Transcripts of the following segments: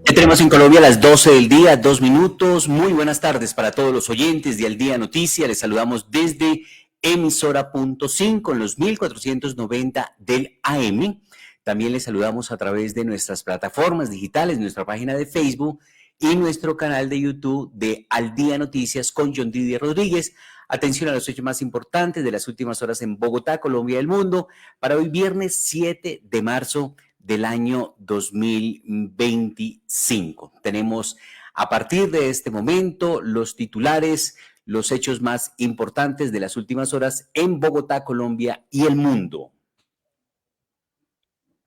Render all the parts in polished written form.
Ya tenemos en Colombia las 12 del día, 2 minutos. Muy buenas tardes para todos los oyentes de Al Día Noticia. Les saludamos desde emisora.5 en los 1490 del AM. También les saludamos a través de nuestras plataformas digitales, nuestra página de Facebook y nuestro canal de YouTube de Al Día Noticias con John Didier Rodríguez. Atención a los hechos más importantes de las últimas horas en Bogotá, Colombia y el mundo, para hoy viernes 7 de marzo del año 2025. Tenemos a partir de este momento los titulares, los hechos más importantes de las últimas horas en Bogotá, Colombia y el mundo.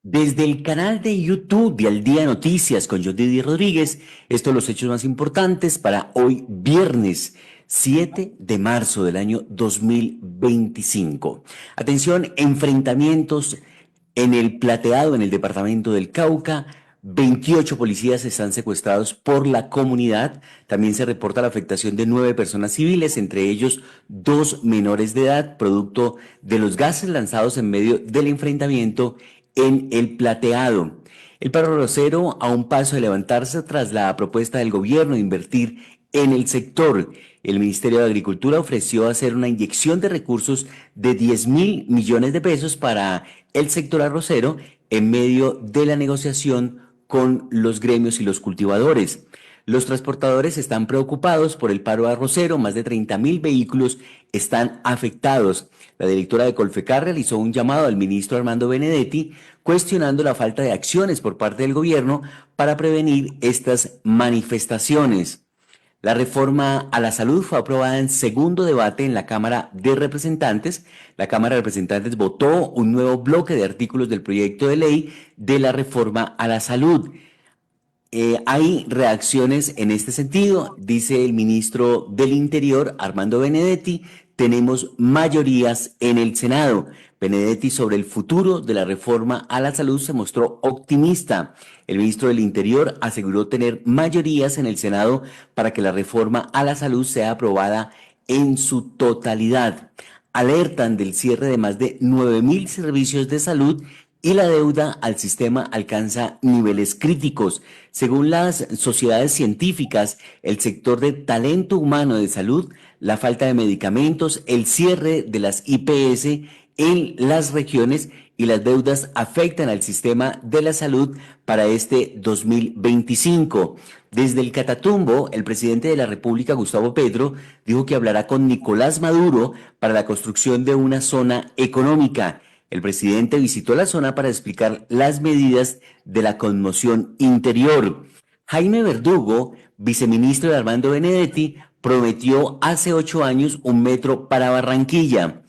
Desde el canal de YouTube de Al Día Noticias con John Didier Rodríguez, estos los hechos más importantes para hoy viernes 7 de marzo del año 2025. Atención, enfrentamientos en el Plateado, en el departamento del Cauca. 28 policías están secuestrados por la comunidad. También se reporta la afectación de 9 personas civiles, entre ellos 2 menores de edad, producto de los gases lanzados en medio del enfrentamiento en el Plateado. El paro rosero a un paso de levantarse tras la propuesta del gobierno de invertir en el sector. El Ministerio de Agricultura ofreció hacer una inyección de recursos de 10.000 millones de pesos para el sector arrocero en medio de la negociación con los gremios y los cultivadores. Los transportadores están preocupados por el paro arrocero, más de 30.000 vehículos están afectados. La directora de Colfecar realizó un llamado al ministro Armando Benedetti cuestionando la falta de acciones por parte del gobierno para prevenir estas manifestaciones. La reforma a la salud fue aprobada en segundo debate en la Cámara de Representantes. La Cámara de Representantes votó un nuevo bloque de artículos del proyecto de ley de la reforma a la salud. Hay reacciones en este sentido, dice el ministro del Interior, Armando Benedetti, tenemos mayorías en el Senado. Benedetti sobre el futuro de la reforma a la salud se mostró optimista. El ministro del Interior aseguró tener mayorías en el Senado para que la reforma a la salud sea aprobada en su totalidad. Alertan del cierre de más de 9.000 servicios de salud y la deuda al sistema alcanza niveles críticos. Según las sociedades científicas, el sector de talento humano de salud, la falta de medicamentos, el cierre de las IPS en las regiones y las deudas afectan al sistema de la salud para este 2025. Desde el Catatumbo, el presidente de la República, Gustavo Petro, dijo que hablará con Nicolás Maduro para la construcción de una zona económica. El presidente visitó la zona para explicar las medidas de la conmoción interior. Jaime Verdugo, viceministro de Armando Benedetti, prometió hace 8 años un metro para Barranquilla.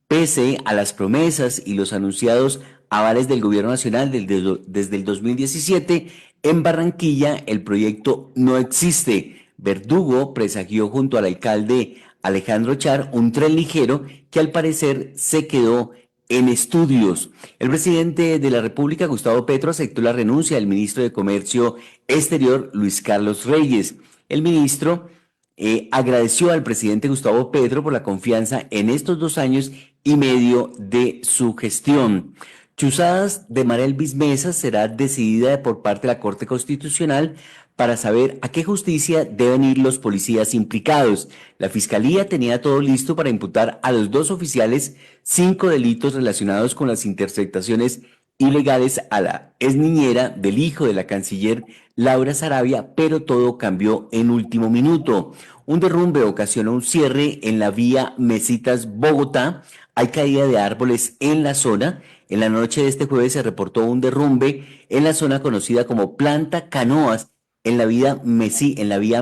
Pese a las promesas y los anunciados avales del gobierno nacional desde el 2017, en Barranquilla el proyecto no existe. Verdugo presagió junto al alcalde Alejandro Char un tren ligero que al parecer se quedó en estudios. El presidente de la República, Gustavo Petro, aceptó la renuncia del ministro de Comercio Exterior, Luis Carlos Reyes. El ministro agradeció al presidente Gustavo Petro por la confianza en estos 2 años y medio de su gestión. Chuzadas de Mara Elvis Mesa será decidida por parte de la Corte Constitucional para saber a qué justicia deben ir los policías implicados. La Fiscalía tenía todo listo para imputar a los 2 oficiales 5 delitos relacionados con las interceptaciones ilegales a la exniñera del hijo de la canciller Laura Sarabia, pero todo cambió en último minuto. Un derrumbe ocasionó un cierre en la vía Mesitas-Bogotá. Hay caída de árboles en la zona. En la noche de este jueves se reportó un derrumbe en la zona conocida como Planta Canoas, en la vía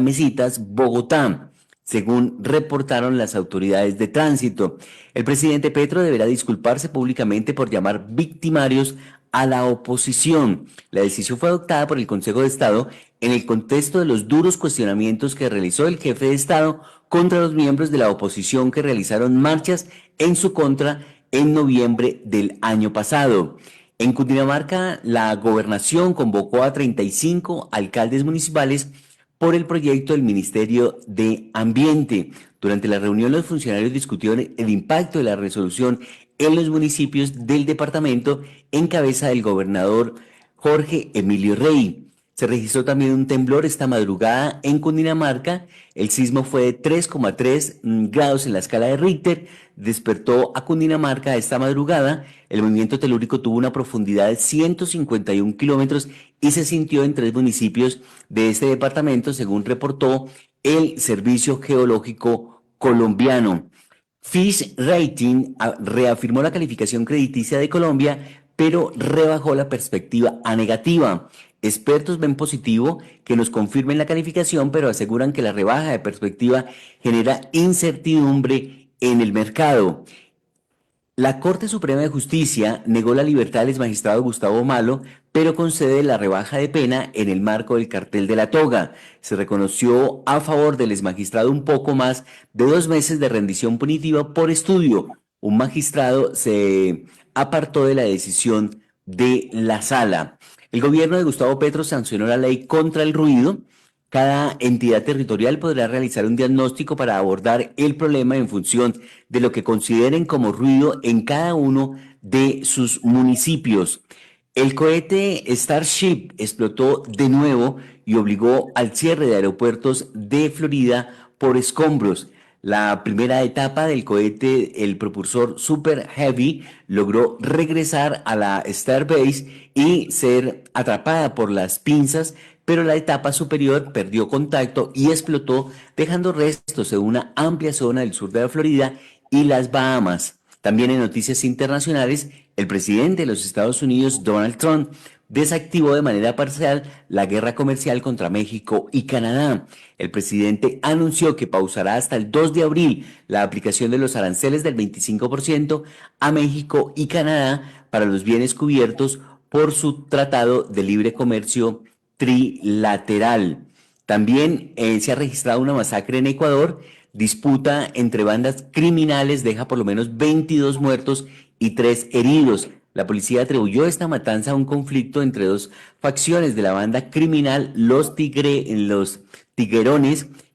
Mesitas-Bogotá, según reportaron las autoridades de tránsito. El presidente Petro deberá disculparse públicamente por llamar victimarios a la oposición. La decisión fue adoptada por el Consejo de Estado en el contexto de los duros cuestionamientos que realizó el jefe de Estado contra los miembros de la oposición que realizaron marchas en su contra en noviembre del año pasado. En Cundinamarca, la gobernación convocó a 35 alcaldes municipales por el proyecto del Ministerio de Ambiente. Durante la reunión, los funcionarios discutieron el impacto de la resolución en los municipios del departamento en cabeza del gobernador Jorge Emilio Rey. Se registró también un temblor esta madrugada en Cundinamarca. El sismo fue de 3,3 grados en la escala de Richter. Despertó a Cundinamarca esta madrugada. El movimiento telúrico tuvo una profundidad de 151 kilómetros y se sintió en 3 municipios de este departamento, según reportó el Servicio Geológico Colombiano. Fitch Rating reafirmó la calificación crediticia de Colombia, pero rebajó la perspectiva a negativa. Expertos ven positivo que nos confirmen la calificación, pero aseguran que la rebaja de perspectiva genera incertidumbre en el mercado. La Corte Suprema de Justicia negó la libertad del exmagistrado Gustavo Malo, pero concede la rebaja de pena en el marco del cartel de la toga. Se reconoció a favor del exmagistrado un poco más de 2 meses de rendición punitiva por estudio. Un magistrado se apartó de la decisión de la sala. El gobierno de Gustavo Petro sancionó la ley contra el ruido. Cada entidad territorial podrá realizar un diagnóstico para abordar el problema en función de lo que consideren como ruido en cada uno de sus municipios. El cohete Starship explotó de nuevo y obligó al cierre de aeropuertos de Florida por escombros. La primera etapa del cohete, el propulsor Super Heavy, logró regresar a la Starbase y ser atrapada por las pinzas, pero la etapa superior perdió contacto y explotó, dejando restos en una amplia zona del sur de la Florida y las Bahamas. También en noticias internacionales, el presidente de los Estados Unidos, Donald Trump, desactivó de manera parcial la guerra comercial contra México y Canadá. El presidente anunció que pausará hasta el 2 de abril la aplicación de los aranceles del 25% a México y Canadá para los bienes cubiertos por su Tratado de Libre Comercio trilateral. También se ha registrado una masacre en Ecuador. Disputa entre bandas criminales deja por lo menos 22 muertos y 3 heridos. La policía atribuyó esta matanza a un conflicto entre 2 facciones de la banda criminal, los Tiguerones,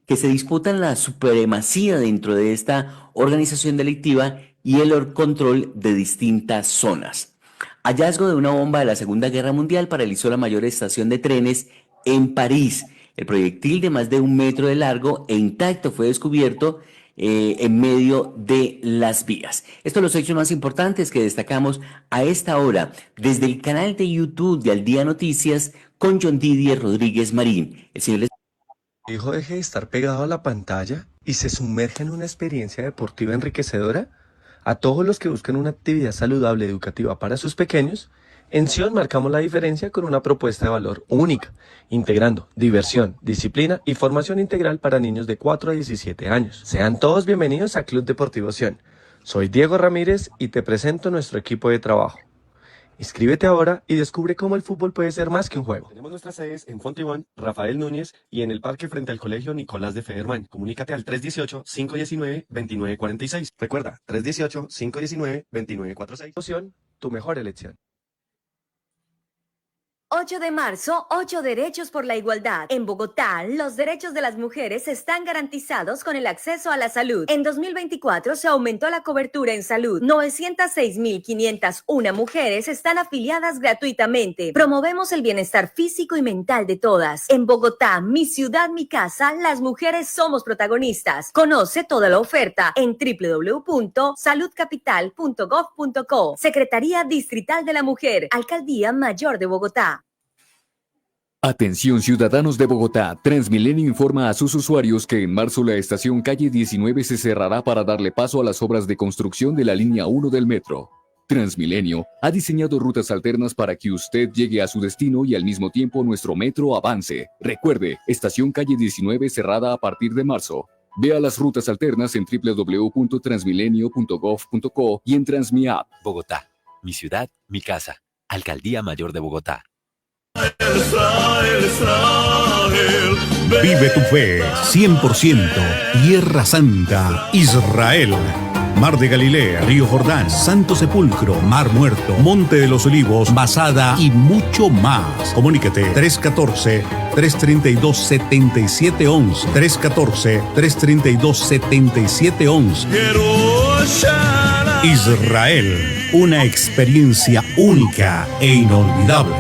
que se disputan la supremacía dentro de esta organización delictiva y el control de distintas zonas. Hallazgo de una bomba de la Segunda Guerra Mundial paralizó la mayor estación de trenes en París. El proyectil de más de 1 metro de largo e intacto fue descubierto en medio de las vías. Estos son los hechos más importantes que destacamos a esta hora desde el canal de YouTube de Al Día Noticias con John Didier Rodríguez Marín. El señor Hijo, deje de estar pegado a la pantalla y se sumerge en una experiencia deportiva enriquecedora. A todos los que buscan una actividad saludable educativa para sus pequeños, en Sion marcamos la diferencia con una propuesta de valor única, integrando diversión, disciplina y formación integral para niños de 4 a 17 años. Sean todos bienvenidos a Club Deportivo Sion. Soy Diego Ramírez y te presento nuestro equipo de trabajo. Inscríbete ahora y descubre cómo el fútbol puede ser más que un juego. Tenemos nuestras sedes en Fontibón, Rafael Núñez y en el parque frente al Colegio Nicolás de Federman. Comunícate al 318-519-2946. Recuerda, 318-519-2946. Tu mejor elección. 8 de marzo, 8 derechos por la igualdad. En Bogotá, los derechos de las mujeres están garantizados con el acceso a la salud. En 2024 se aumentó la cobertura en salud. 906.501 mujeres están afiliadas gratuitamente. Promovemos el bienestar físico y mental de todas. En Bogotá, mi ciudad, mi casa, las mujeres somos protagonistas. Conoce toda la oferta en www.saludcapital.gov.co. Secretaría Distrital de la Mujer, Alcaldía Mayor de Bogotá. Atención ciudadanos de Bogotá, Transmilenio informa a sus usuarios que en marzo la estación calle 19 se cerrará para darle paso a las obras de construcción de la línea 1 del metro. Transmilenio ha diseñado rutas alternas para que usted llegue a su destino y al mismo tiempo nuestro metro avance. Recuerde, estación calle 19 cerrada a partir de marzo. Vea las rutas alternas en www.transmilenio.gov.co y en Transmiapp. Bogotá, mi ciudad, mi casa. Alcaldía Mayor de Bogotá. Vive tu fe, 100%, Tierra Santa, Israel. Mar de Galilea, Río Jordán, Santo Sepulcro, Mar Muerto, Monte de los Olivos, Masada y mucho más. Comunícate 314-332-7711. 314-332-7711. Israel, una experiencia única e inolvidable.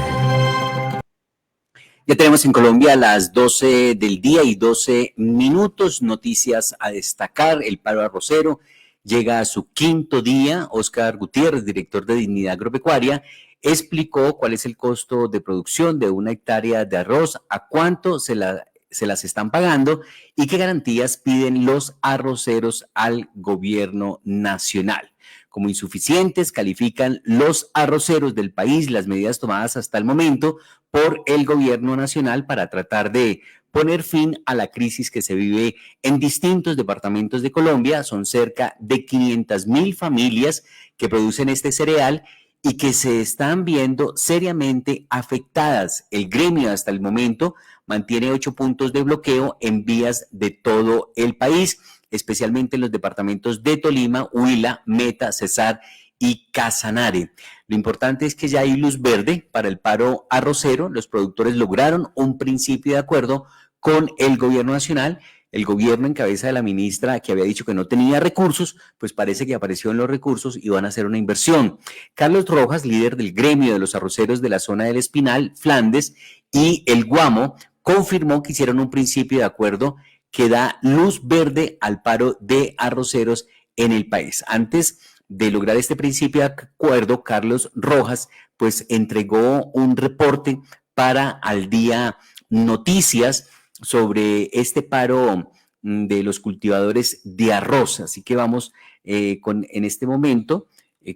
Ya tenemos en Colombia las 12 del día y 12 minutos. Noticias a destacar. El paro arrocero llega a su quinto día. Óscar Gutiérrez, director de Dignidad Agropecuaria, explicó cuál es el costo de producción de una hectárea de arroz, a cuánto se las están pagando y qué garantías piden los arroceros al gobierno nacional. Como insuficientes califican los arroceros del país las medidas tomadas hasta el momento por el gobierno nacional para tratar de poner fin a la crisis que se vive en distintos departamentos de Colombia. Son cerca de 500.000 familias que producen este cereal y que se están viendo seriamente afectadas. El gremio hasta el momento mantiene 8 puntos de bloqueo en vías de todo el país, especialmente en los departamentos de Tolima, Huila, Meta, Cesar y Casanare. Lo importante es que ya hay luz verde para el paro arrocero. Los productores lograron un principio de acuerdo con el gobierno nacional. El gobierno en cabeza de la ministra, que había dicho que no tenía recursos, pues parece que apareció en los recursos y van a hacer una inversión. Carlos Rojas, líder del gremio de los arroceros de la zona del Espinal, Flandes y el Guamo, confirmó que hicieron un principio de acuerdo que da luz verde al paro de arroceros en el país. Antes de lograr este principio de acuerdo, Carlos Rojas pues entregó un reporte para Al Día Noticias sobre este paro de los cultivadores de arroz. Así que vamos en este momento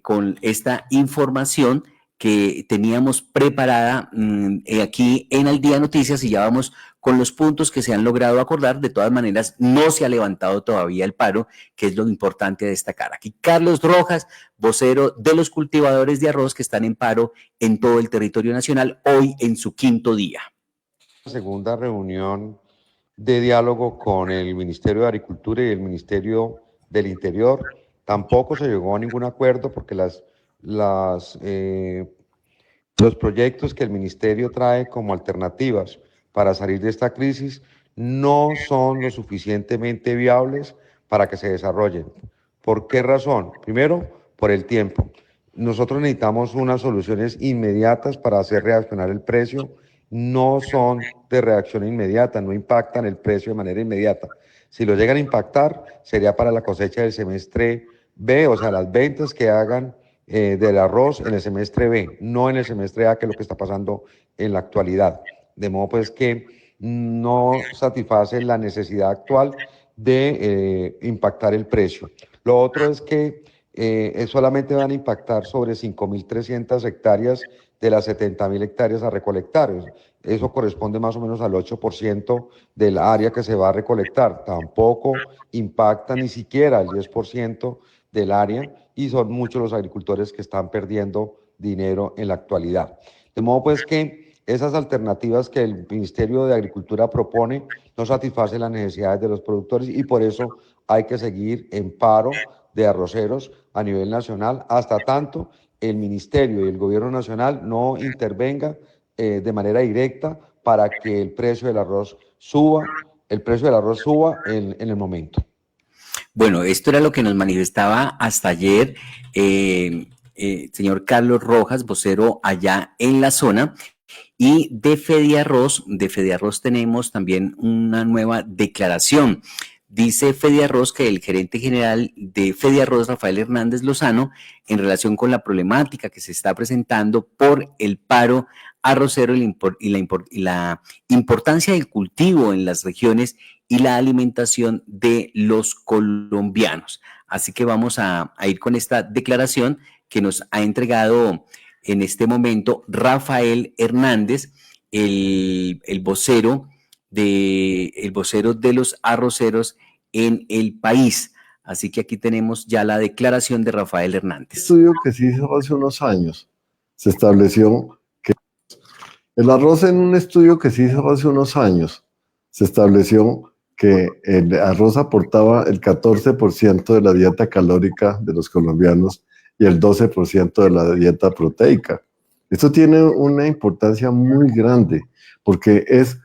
con esta información que teníamos preparada aquí en Al Día Noticias, y ya vamos con los puntos que se han logrado acordar. De todas maneras, no se ha levantado todavía el paro, que es lo importante a destacar. Aquí Carlos Rojas, vocero de los cultivadores de arroz que están en paro en todo el territorio nacional, hoy en su quinto día. Segunda reunión de diálogo con el Ministerio de Agricultura y el Ministerio del Interior. Tampoco se llegó a ningún acuerdo porque los proyectos que el Ministerio trae como alternativas para salir de esta crisis no son lo suficientemente viables para que se desarrollen. ¿Por qué razón? Primero, por el tiempo. Nosotros necesitamos unas soluciones inmediatas para hacer reaccionar el precio. No son de reacción inmediata, no impactan el precio de manera inmediata. Si lo llegan a impactar, sería para la cosecha del semestre B, o sea, las ventas que hagan del arroz en el semestre B, no en el semestre A, que es lo que está pasando en la actualidad. De modo pues que no satisface la necesidad actual de impactar el precio. Lo otro es que solamente van a impactar sobre 5.300 hectáreas de las 70.000 hectáreas a recolectar. Eso corresponde más o menos al 8% del área que se va a recolectar. Tampoco impacta ni siquiera el 10% del área, y son muchos los agricultores que están perdiendo dinero en la actualidad. De modo pues que esas alternativas que el Ministerio de Agricultura propone no satisfacen las necesidades de los productores, y por eso hay que seguir en paro de arroceros a nivel nacional hasta tanto el Ministerio y el Gobierno Nacional no intervenga de manera directa para que el precio del arroz suba, en el momento. Bueno, esto era lo que nos manifestaba hasta ayer señor Carlos Rojas, vocero allá en la zona. Y de Fediarroz tenemos también una nueva declaración. Dice Fediarroz que el gerente general de Fediarroz, Rafael Hernández Lozano, en relación con la problemática que se está presentando por el paro arrocero y la importancia del cultivo en las regiones y la alimentación de los colombianos. Así que vamos a ir con esta declaración que nos ha entregado en este momento Rafael Hernández, el vocero de los arroceros en el país. Así que aquí tenemos ya la declaración de Rafael Hernández. Estudio que se hizo hace unos años, se estableció que el arroz, en un estudio que se hizo hace unos años, se estableció que el arroz aportaba el 14% de la dieta calórica de los colombianos y el 12% de la dieta proteica. Esto tiene una importancia muy grande porque es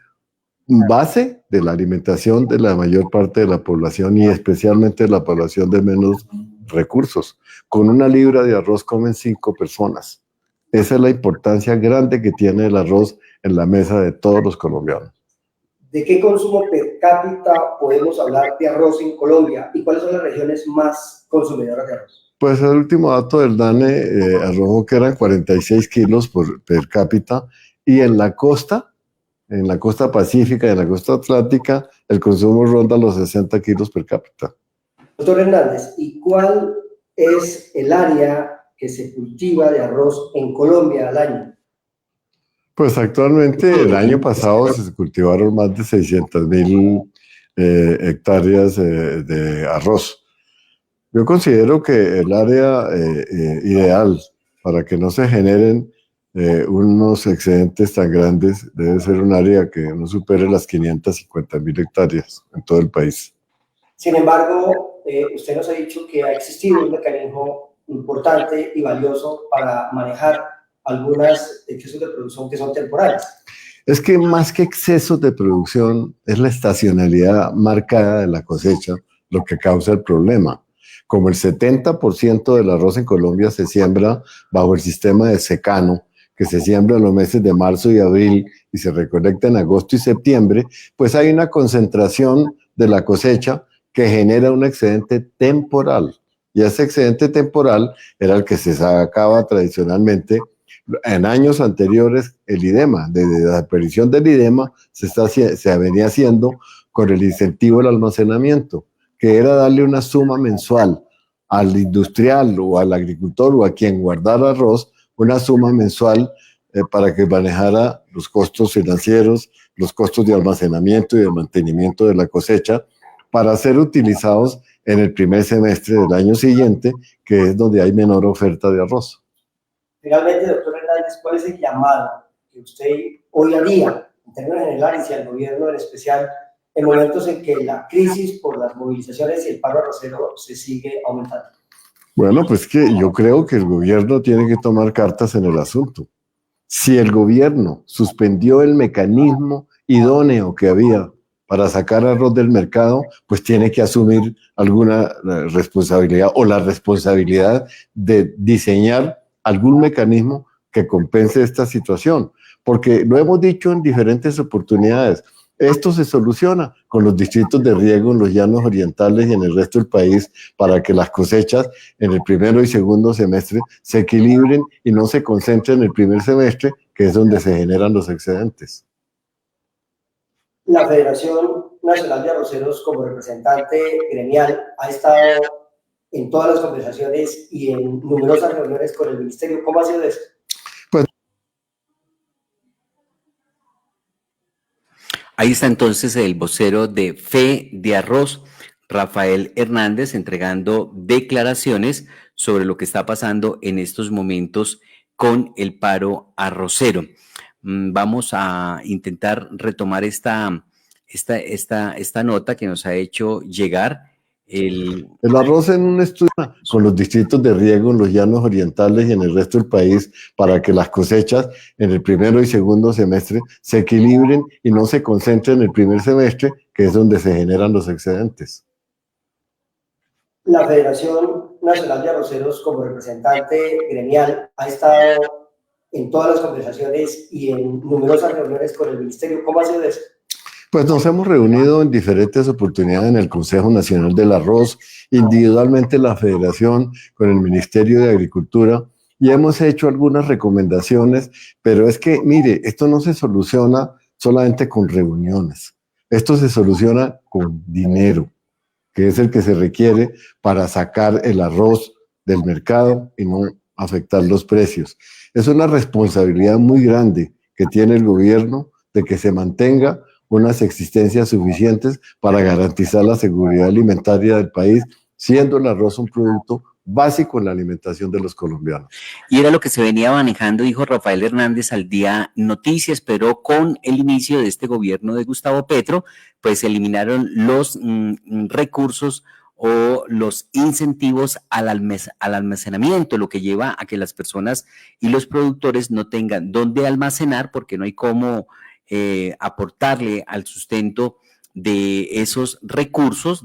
base de la alimentación de la mayor parte de la población, y especialmente de la población de menos recursos. Con una libra de arroz comen 5 personas. Esa es la importancia grande que tiene el arroz en la mesa de todos los colombianos. ¿De qué consumo per cápita podemos hablar de arroz en Colombia y cuáles son las regiones más consumidoras de arroz? Pues el último dato del DANE arrojó que eran 46 kilos per cápita, y en la costa pacífica y en la costa atlántica, el consumo ronda los 60 kilos per cápita. Doctor Hernández, ¿y cuál es el área que se cultiva de arroz en Colombia al año? Pues actualmente el año pasado se cultivaron más de 600.000 hectáreas de arroz. Yo considero que el área ideal para que no se generen unos excedentes tan grandes debe ser un área que no supere las 550.000 hectáreas en todo el país. Sin embargo, usted nos ha dicho que ha existido un mecanismo importante y valioso para manejar algunos excesos de producción que son temporales. Es que más que excesos de producción, es la estacionalidad marcada de la cosecha lo que causa el problema. Como el 70% del arroz en Colombia se siembra bajo el sistema de secano, que se siembra en los meses de marzo y abril y se recolecta en agosto y septiembre, pues hay una concentración de la cosecha que genera un excedente temporal. Y ese excedente temporal era el que se sacaba tradicionalmente en años anteriores. El IDEMA, desde la aparición del IDEMA, se venía haciendo con el incentivo del almacenamiento, que era darle una suma mensual al industrial o al agricultor o a quien guardara arroz, una suma mensual para que manejara los costos financieros, los costos de almacenamiento y de mantenimiento de la cosecha, para ser utilizados en el primer semestre del año siguiente, que es donde hay menor oferta de arroz. Finalmente, doctor Hernández, ¿cuál es el llamado que usted hoy haría, en términos generales y al gobierno en especial, en momentos en que la crisis por las movilizaciones y el paro arrocero se sigue aumentando? Bueno, pues que yo creo que el gobierno tiene que tomar cartas en el asunto. Si el gobierno suspendió el mecanismo idóneo que había para sacar arroz del mercado, pues tiene que asumir alguna responsabilidad o la responsabilidad de diseñar algún mecanismo que compense esta situación. Porque lo hemos dicho en diferentes oportunidades, esto se soluciona con los distritos de riego en los llanos orientales y en el resto del país para que las cosechas en el primero y segundo semestre se equilibren y no se concentren en el primer semestre, que es donde se generan los excedentes. La Federación Nacional de Arroceros, como representante gremial, ha estado en todas las conversaciones y en numerosas reuniones con el ministerio. ¿Cómo ha sido eso? Pues ahí está entonces el vocero de Fe de Arroz, Rafael Hernández, entregando declaraciones sobre lo que está pasando en estos momentos con el paro arrocero. Vamos a intentar retomar esta nota que nos ha hecho llegar. El arroz en un estudio con los distritos de riego en los llanos orientales y en el resto del país para que las cosechas en el primero y segundo semestre se equilibren y no se concentren en el primer semestre, que es donde se generan los excedentes. La Federación Nacional de Arroceros, como representante gremial, ha estado en todas las conversaciones y en numerosas reuniones con el ministerio. ¿Cómo ha sido eso? Pues nos hemos reunido en diferentes oportunidades en el Consejo Nacional del Arroz, individualmente la Federación con el Ministerio de Agricultura, y hemos hecho algunas recomendaciones, pero es que, mire, esto no se soluciona solamente con reuniones, esto se soluciona con dinero, que es el que se requiere para sacar el arroz del mercado y no afectar los precios. Es una responsabilidad muy grande que tiene el gobierno de que se mantenga unas existencias suficientes para garantizar la seguridad alimentaria del país, siendo el arroz un producto básico en la alimentación de los colombianos. Y era lo que se venía manejando, dijo Rafael Hernández al Día Noticias, pero con el inicio de este gobierno de Gustavo Petro, pues se eliminaron los recursos o los incentivos al almacenamiento, lo que lleva a que las personas y los productores no tengan dónde almacenar porque no hay cómo aportarle al sustento de esos recursos,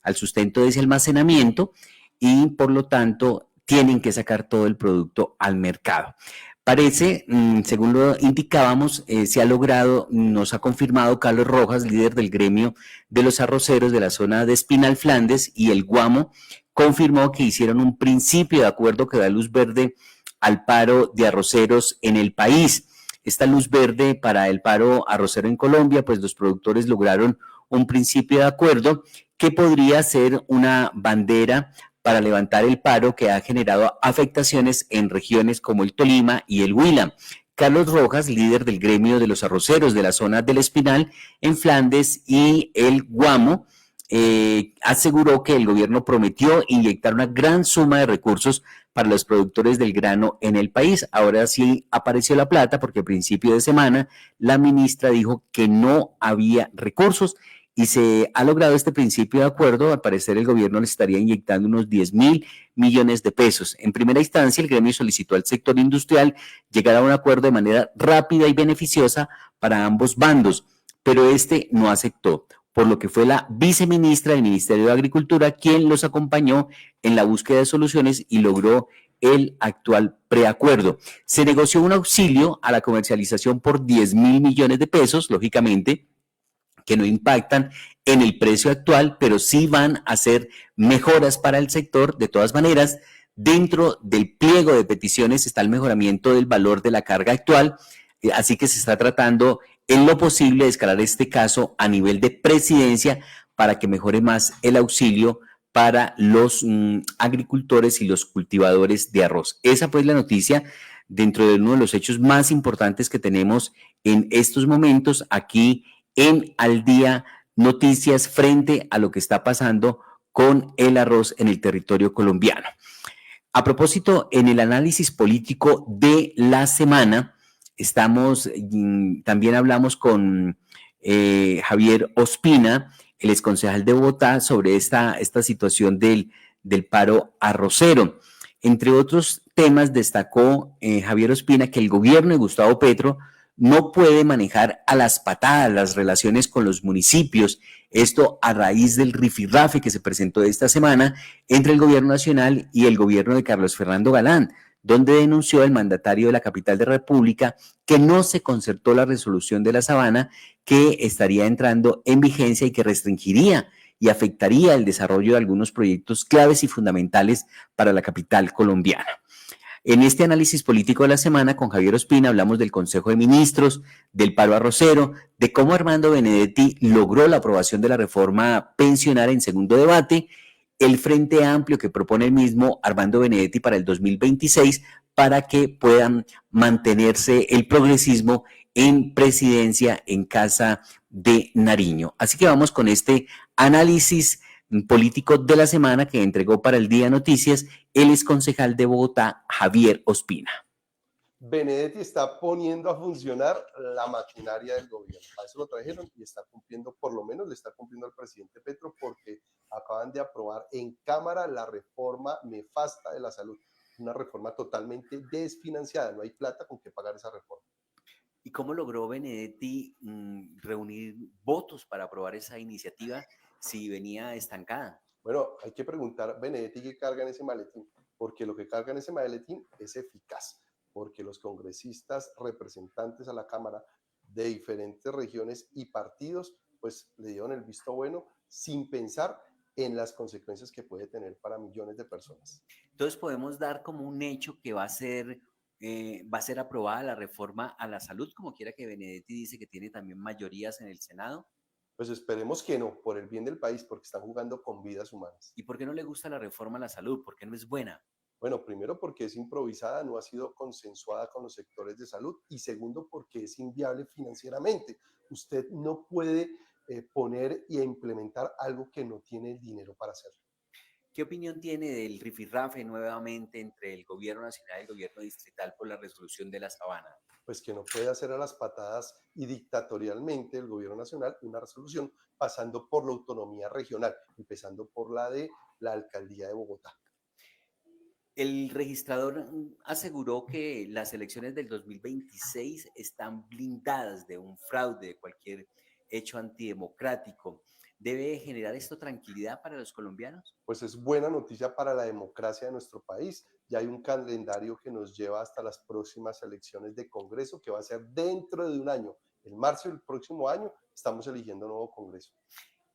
al sustento de ese almacenamiento, y por lo tanto tienen que sacar todo el producto al mercado. Parece, según lo indicábamos, se ha logrado, nos ha confirmado Carlos Rojas, líder del gremio de los arroceros de la zona de Espinal Flandes y el Guamo, confirmó que hicieron un principio de acuerdo que da luz verde al paro de arroceros en el país. Esta luz verde para el paro arrocero en Colombia, pues los productores lograron un principio de acuerdo que podría ser una bandera para levantar el paro que ha generado afectaciones en regiones como el Tolima y el Huila. Carlos Rojas, líder del gremio de los arroceros de la zona del Espinal, en Flandes y el Guamo, aseguró que el gobierno prometió inyectar una gran suma de recursos para los productores del grano en el país. Ahora sí apareció la plata porque a principio de semana la ministra dijo que no había recursos y se ha logrado este principio de acuerdo. Al parecer el gobierno le estaría inyectando unos 10.000 millones de pesos. En primera instancia, el gremio solicitó al sector industrial llegar a un acuerdo de manera rápida y beneficiosa para ambos bandos, pero este no aceptó, por lo que fue la viceministra del Ministerio de Agricultura quien los acompañó en la búsqueda de soluciones y logró el actual preacuerdo. Se negoció un auxilio a la comercialización por 10.000 millones de pesos, lógicamente, que no impactan en el precio actual, pero sí van a ser mejoras para el sector. De todas maneras, dentro del pliego de peticiones está el mejoramiento del valor de la carga actual, así que se está tratando en lo posible de escalar este caso a nivel de presidencia para que mejore más el auxilio para los agricultores y los cultivadores de arroz. Esa pues la noticia dentro de uno de los hechos más importantes que tenemos en estos momentos aquí en Al Día Noticias frente a lo que está pasando con el arroz en el territorio colombiano. A propósito, en el análisis político de la semana, también hablamos con Javier Ospina, el exconcejal de Bogotá, sobre esta situación del paro arrocero. Entre otros temas, destacó Javier Ospina que el gobierno de Gustavo Petro no puede manejar a las patadas las relaciones con los municipios. Esto a raíz del rifirrafe que se presentó esta semana entre el gobierno nacional y el gobierno de Carlos Fernando Galán, donde denunció el mandatario de la capital de la República que no se concertó la resolución de la Sabana que estaría entrando en vigencia y que restringiría y afectaría el desarrollo de algunos proyectos claves y fundamentales para la capital colombiana. En este análisis político de la semana con Javier Ospina hablamos del Consejo de Ministros, del paro arrocero, de cómo Armando Benedetti logró la aprobación de la reforma pensionaria en segundo debate, el Frente Amplio que propone el mismo Armando Benedetti para el 2026 para que puedan mantenerse el progresismo en presidencia en Casa de Nariño. Así que vamos con este análisis político de la semana que entregó para el Día Noticias el exconcejal de Bogotá, Javier Ospina. Benedetti está poniendo a funcionar la maquinaria del gobierno. A eso lo trajeron y está cumpliendo, por lo menos le está cumpliendo al presidente Petro, porque acaban de aprobar en Cámara la reforma nefasta de la salud. Una reforma totalmente desfinanciada. No hay plata con que pagar esa reforma. ¿Y cómo logró Benedetti reunir votos para aprobar esa iniciativa si venía estancada? Bueno, hay que preguntar, Benedetti, ¿qué carga en ese maletín? Porque lo que carga en ese maletín es eficaz, porque los congresistas representantes a la Cámara de diferentes regiones y partidos, pues le dieron el visto bueno sin pensar en las consecuencias que puede tener para millones de personas. Entonces podemos dar como un hecho que va a ser aprobada la reforma a la salud, como quiera que Benedetti dice que tiene también mayorías en el Senado. Pues esperemos que no, por el bien del país, porque están jugando con vidas humanas. ¿Y por qué no le gusta la reforma a la salud? ¿Por qué no es buena? Bueno, primero porque es improvisada, no ha sido consensuada con los sectores de salud, y segundo porque es inviable financieramente. Usted no puede poner y implementar algo que no tiene el dinero para hacerlo. ¿Qué opinión tiene del rifirrafe nuevamente entre el gobierno nacional y el gobierno distrital por la resolución de la Sabana? Pues que no puede hacer a las patadas y dictatorialmente el gobierno nacional una resolución pasando por la autonomía regional, empezando por la de la alcaldía de Bogotá. El registrador aseguró que las elecciones del 2026 están blindadas de un fraude, de cualquier hecho antidemocrático. ¿Debe generar esto tranquilidad para los colombianos? Pues es buena noticia para la democracia de nuestro país. Ya hay un calendario que nos lleva hasta las próximas elecciones de Congreso, que va a ser dentro de un año. En marzo del próximo año estamos eligiendo nuevo Congreso.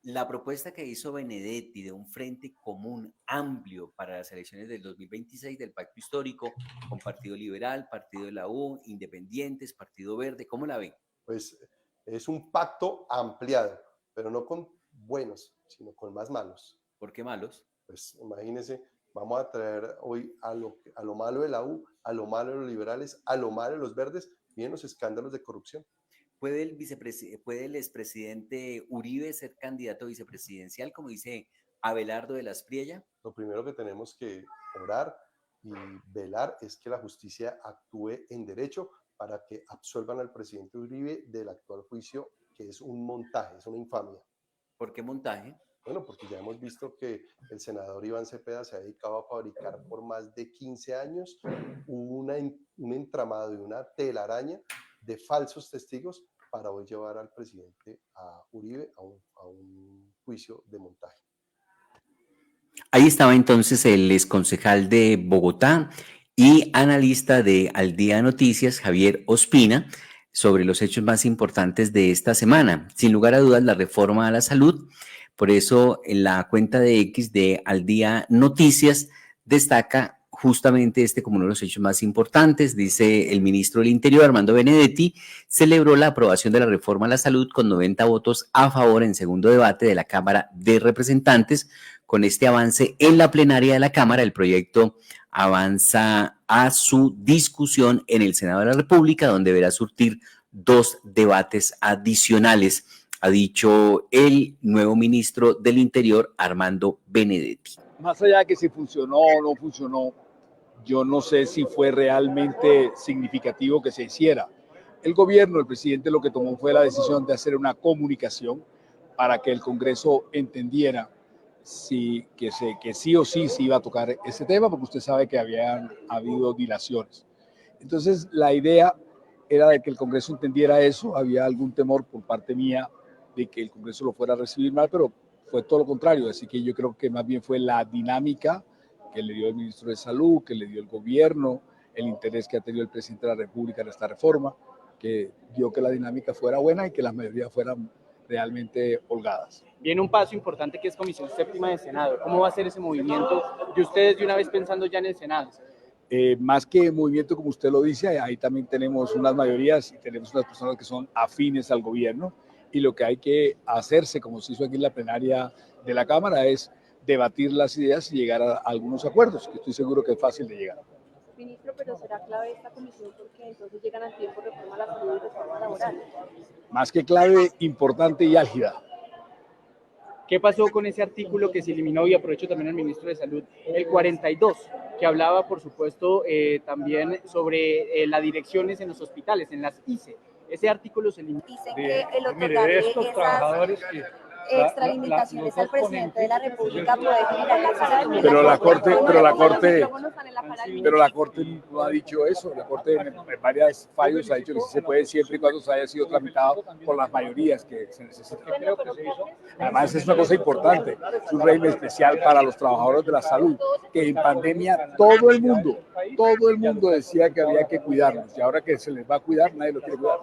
La propuesta que hizo Benedetti de un frente común amplio para las elecciones del 2026 del Pacto Histórico con Partido Liberal, Partido de la U, Independientes, Partido Verde, ¿cómo la ven? Pues es un pacto ampliado, pero no con buenos, sino con más malos. ¿Por qué malos? Pues imagínense, vamos a traer hoy a lo malo de la U, a lo malo de los liberales, a lo malo de los verdes, vienen los escándalos de corrupción. ¿Puede el expresidente Uribe ser candidato vicepresidencial, como dice Abelardo de la Espriella? Lo primero que tenemos que orar y velar es que la justicia actúe en derecho para que absuelvan al presidente Uribe del actual juicio, que es un montaje, es una infamia. ¿Por qué montaje? Bueno, porque ya hemos visto que el senador Iván Cepeda se ha dedicado a fabricar por más de 15 años un entramado y una telaraña de falsos testigos para hoy llevar al presidente a Uribe a un juicio de montaje. Ahí estaba entonces el exconcejal de Bogotá y analista de Al Día Noticias, Javier Ospina, sobre los hechos más importantes de esta semana. Sin lugar a dudas, la reforma a la salud. Por eso, en la cuenta de X de Al Día Noticias destaca justamente como uno de los hechos más importantes. Dice el ministro del Interior, Armando Benedetti, celebró la aprobación de la reforma a la salud con 90 votos a favor en segundo debate de la Cámara de Representantes. Con este avance en la plenaria de la Cámara, el proyecto avanza a su discusión en el Senado de la República, donde deberá surtir 2 debates adicionales, ha dicho el nuevo ministro del Interior, Armando Benedetti. Más allá de que si funcionó o no funcionó, yo no sé si fue realmente significativo que se hiciera. El gobierno, el presidente, lo que tomó fue la decisión de hacer una comunicación para que el Congreso entendiera que sí o sí se iba a tocar ese tema, porque usted sabe que habían habido dilaciones. Entonces, la idea era de que el Congreso entendiera eso. Había algún temor por parte mía de que el Congreso lo fuera a recibir mal, pero fue todo lo contrario. Así que yo creo que más bien fue la dinámica que le dio el ministro de Salud, que le dio el gobierno, el interés que ha tenido el presidente de la República en esta reforma, que dio que la dinámica fuera buena y que las mayorías fueran realmente holgadas. Viene un paso importante que es Comisión Séptima de Senado. ¿Cómo va a ser ese movimiento de ustedes de una vez pensando ya en el Senado? Más que movimiento, como usted lo dice, ahí también tenemos unas mayorías y tenemos unas personas que son afines al gobierno, y lo que hay que hacerse, como se hizo aquí en la plenaria de la Cámara, es debatir las ideas y llegar a algunos acuerdos, que estoy seguro que es fácil de llegar. Ministro, pero será clave esta comisión porque entonces llegan al tiempo reforma a la salud y reforma laboral. Más que clave, importante y álgida. ¿Qué pasó con ese artículo que se eliminó, y aprovecho también al ministro de Salud, el 42, que hablaba, por supuesto, también sobre las direcciones en los hospitales, en las ICE? Ese artículo se eliminó. Dicen que el otorgarle estos trabajadores que extralimitaciones al presidente de la República puede generar pero la Corte no ha dicho eso. La Corte en varios fallos ha dicho que sí se puede, siempre y cuando se haya sido tramitado por las mayorías que se necesitan. Además, es una cosa importante, es un régimen especial para los trabajadores de la salud, que en pandemia todo el mundo decía que había que cuidarlos, y ahora que se les va a cuidar, nadie lo quiere cuidar.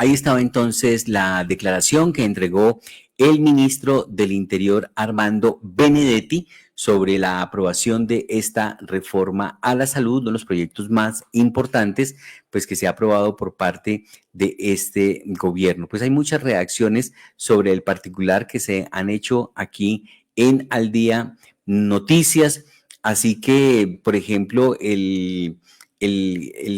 Ahí estaba entonces la declaración que entregó el ministro del Interior, Armando Benedetti, sobre la aprobación de esta reforma a la salud, uno de los proyectos más importantes pues, que se ha aprobado por parte de este gobierno. Pues hay muchas reacciones sobre el particular que se han hecho aquí en Al Día Noticias. Así que, por ejemplo, el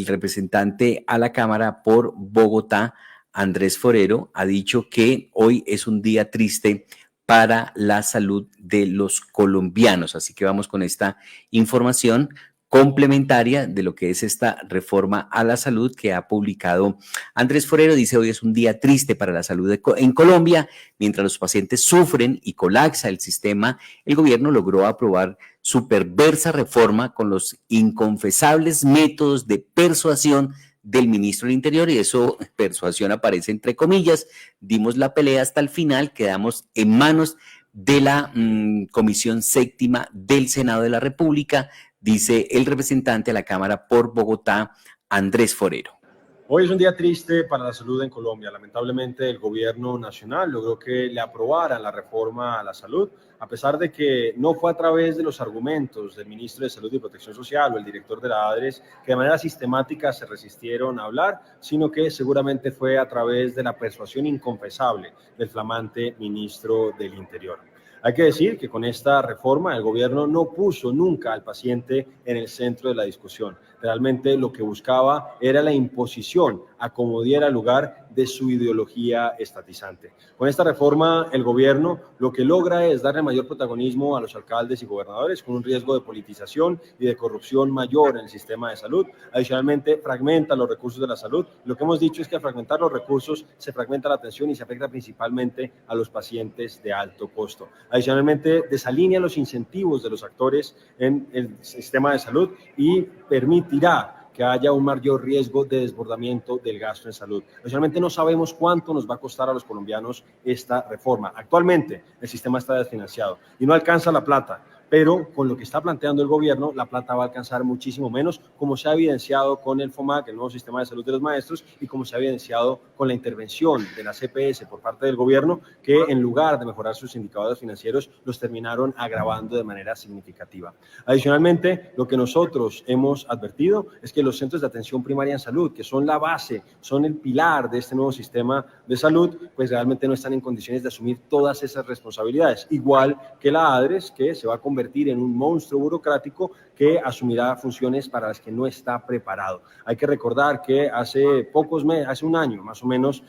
representante a la Cámara por Bogotá, Andrés Forero, ha dicho que hoy es un día triste para la salud de los colombianos. Así que vamos con esta información complementaria de lo que es esta reforma a la salud que ha publicado Andrés Forero. Dice: hoy es un día triste para la salud en Colombia. Mientras los pacientes sufren y colapsa el sistema, el gobierno logró aprobar su perversa reforma con los inconfesables métodos de persuasión del ministro del Interior, y eso, persuasión aparece entre comillas. Dimos la pelea hasta el final, quedamos en manos de la Comisión Séptima del Senado de la República, dice el representante a la Cámara por Bogotá, Andrés Forero. Hoy es un día triste para la salud en Colombia. Lamentablemente el gobierno nacional logró que le aprobaran la reforma a la salud, a pesar de que no fue a través de los argumentos del ministro de Salud y Protección Social o el director de la ADRES, que de manera sistemática se resistieron a hablar, sino que seguramente fue a través de la persuasión inconfesable del flamante ministro del Interior. Hay que decir que con esta reforma el gobierno no puso nunca al paciente en el centro de la discusión. Realmente lo que buscaba era la imposición a como diera lugar de su ideología estatizante. Con esta reforma el gobierno lo que logra es darle mayor protagonismo a los alcaldes y gobernadores, con un riesgo de politización y de corrupción mayor en el sistema de salud. Adicionalmente fragmenta los recursos de la salud. Lo que hemos dicho es que al fragmentar los recursos se fragmenta la atención y se afecta principalmente a los pacientes de alto costo. Adicionalmente desalinea los incentivos de los actores en el sistema de salud y permitirá que haya un mayor riesgo de desbordamiento del gasto en salud. Realmente no sabemos cuánto nos va a costar a los colombianos esta reforma. Actualmente el sistema está desfinanciado y no alcanza la plata, pero con lo que está planteando el gobierno, la plata va a alcanzar muchísimo menos, como se ha evidenciado con el FOMAC, el nuevo sistema de salud de los maestros, y como se ha evidenciado con la intervención de la CPS por parte del gobierno, que en lugar de mejorar sus indicadores financieros, los terminaron agravando de manera significativa. Adicionalmente, lo que nosotros hemos advertido es que los centros de atención primaria en salud, que son la base, son el pilar de este nuevo sistema de salud, pues realmente no están en condiciones de asumir todas esas responsabilidades, igual que la ADRES, que se va a convertir en un monstruo burocrático que asumirá funciones para las que no está preparado. Hay que recordar que hace pocos meses, hace un año más o menos,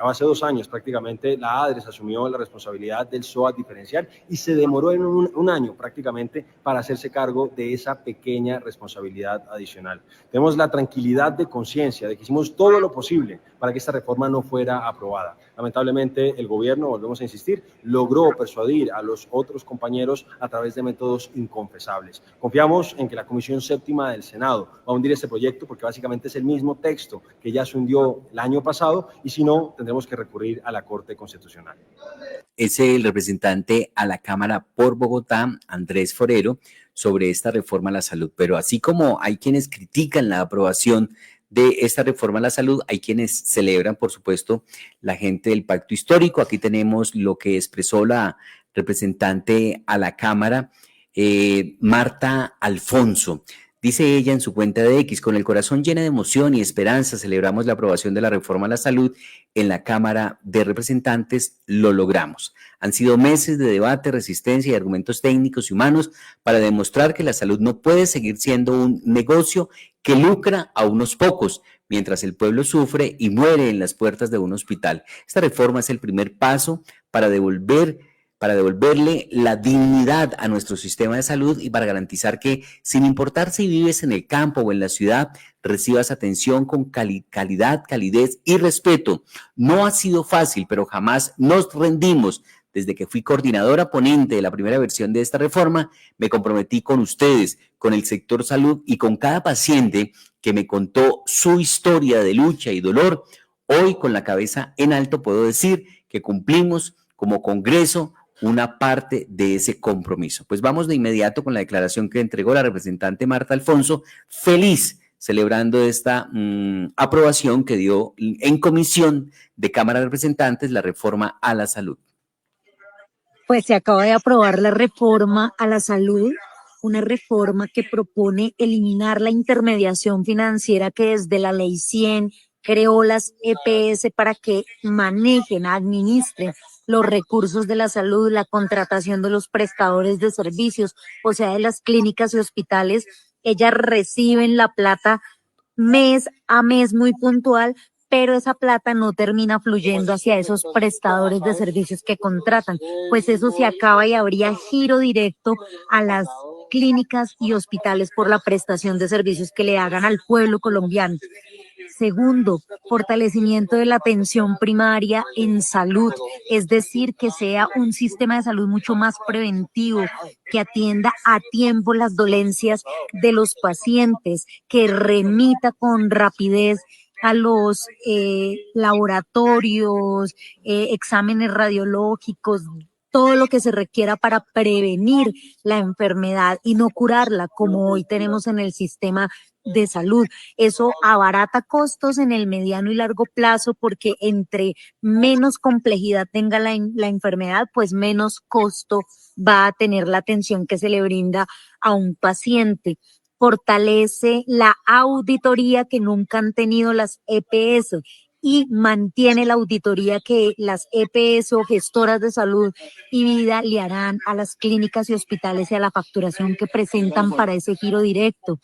hace 2 años prácticamente, la ADRES asumió la responsabilidad del SOAT diferencial y se demoró en un año prácticamente para hacerse cargo de esa pequeña responsabilidad adicional. Tenemos la tranquilidad de conciencia de que hicimos todo lo posible para que esta reforma no fuera aprobada. Lamentablemente el gobierno, volvemos a insistir, logró persuadir a los otros compañeros a través de métodos inconfesables. Confiamos en que la Comisión Séptima del Senado va a hundir este proyecto porque básicamente es el mismo texto que ya se hundió el año pasado y si no, tendremos que recurrir a la Corte Constitucional. Es el representante a la Cámara por Bogotá, Andrés Forero, sobre esta reforma a la salud. Pero así como hay quienes critican la aprobación de esta reforma a la salud, hay quienes celebran, por supuesto, la gente del pacto histórico. Aquí tenemos lo que expresó la representante a la Cámara, Marta Alfonso. Dice ella en su cuenta de X: con el corazón lleno de emoción y esperanza celebramos la aprobación de la reforma a la salud en la Cámara de Representantes. Lo logramos. Han sido meses de debate, resistencia y argumentos técnicos y humanos para demostrar que la salud no puede seguir siendo un negocio que lucra a unos pocos, mientras el pueblo sufre y muere en las puertas de un hospital. Esta reforma es el primer paso para devolverle la dignidad a nuestro sistema de salud y para garantizar que, sin importar si vives en el campo o en la ciudad, recibas atención con calidad, calidez y respeto. No ha sido fácil, pero jamás nos rendimos. Desde que fui coordinadora ponente de la primera versión de esta reforma, me comprometí con ustedes, con el sector salud y con cada paciente que me contó su historia de lucha y dolor. Hoy, con la cabeza en alto, puedo decir que cumplimos como Congreso una parte de ese compromiso. Pues vamos de inmediato con la declaración que entregó la representante Marta Alfonso, feliz, celebrando esta aprobación que dio en comisión de Cámara de Representantes la reforma a la salud. Pues se acaba de aprobar la reforma a la salud, una reforma que propone eliminar la intermediación financiera que desde la Ley 100 creó las EPS para que manejen, administren los recursos de la salud, la contratación de los prestadores de servicios, o sea, de las clínicas y hospitales. Ellas reciben la plata mes a mes muy puntual, pero esa plata no termina fluyendo hacia esos prestadores de servicios que contratan, pues eso se acaba y habría giro directo a las clínicas y hospitales por la prestación de servicios que le hagan al pueblo colombiano. Segundo, fortalecimiento de la atención primaria en salud, es decir, que sea un sistema de salud mucho más preventivo, que atienda a tiempo las dolencias de los pacientes, que remita con rapidez a los laboratorios, exámenes radiológicos, todo lo que se requiera para prevenir la enfermedad y no curarla, como hoy tenemos en el sistema de salud. Eso abarata costos en el mediano y largo plazo, porque entre menos complejidad tenga la enfermedad, pues menos costo va a tener la atención que se le brinda a un paciente. Fortalece la auditoría que nunca han tenido las EPS y mantiene la auditoría que las EPS o gestoras de salud y vida le harán a las clínicas y hospitales y a la facturación que presentan para ese giro directo.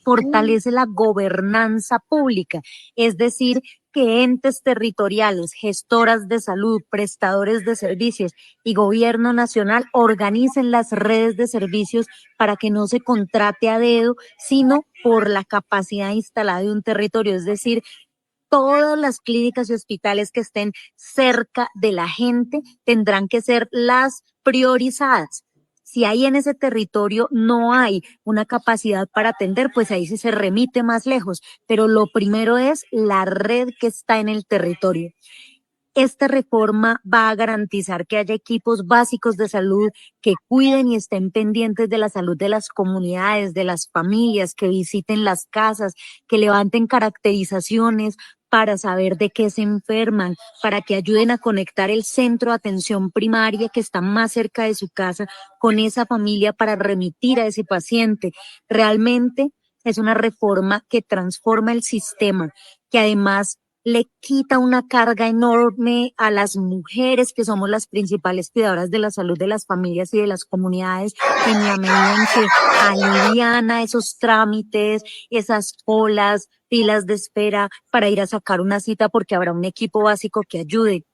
Fortalece la gobernanza pública, es decir, que entes territoriales, gestoras de salud, prestadores de servicios y gobierno nacional organicen las redes de servicios para que no se contrate a dedo, sino por la capacidad instalada de un territorio, es decir, todas las clínicas y hospitales que estén cerca de la gente tendrán que ser las priorizadas. Si ahí en ese territorio no hay una capacidad para atender, pues ahí sí se remite más lejos. Pero lo primero es la red que está en el territorio. Esta reforma va a garantizar que haya equipos básicos de salud que cuiden y estén pendientes de la salud de las comunidades, de las familias, que visiten las casas, que levanten caracterizaciones para saber de qué se enferman, para que ayuden a conectar el centro de atención primaria que está más cerca de su casa con esa familia para remitir a ese paciente. Realmente es una reforma que transforma el sistema, que además le quita una carga enorme a las mujeres, que somos las principales cuidadoras de la salud de las familias y de las comunidades, en la medida en que aliviana esos trámites, esas colas, filas de espera para ir a sacar una cita, porque habrá un equipo básico que ayude.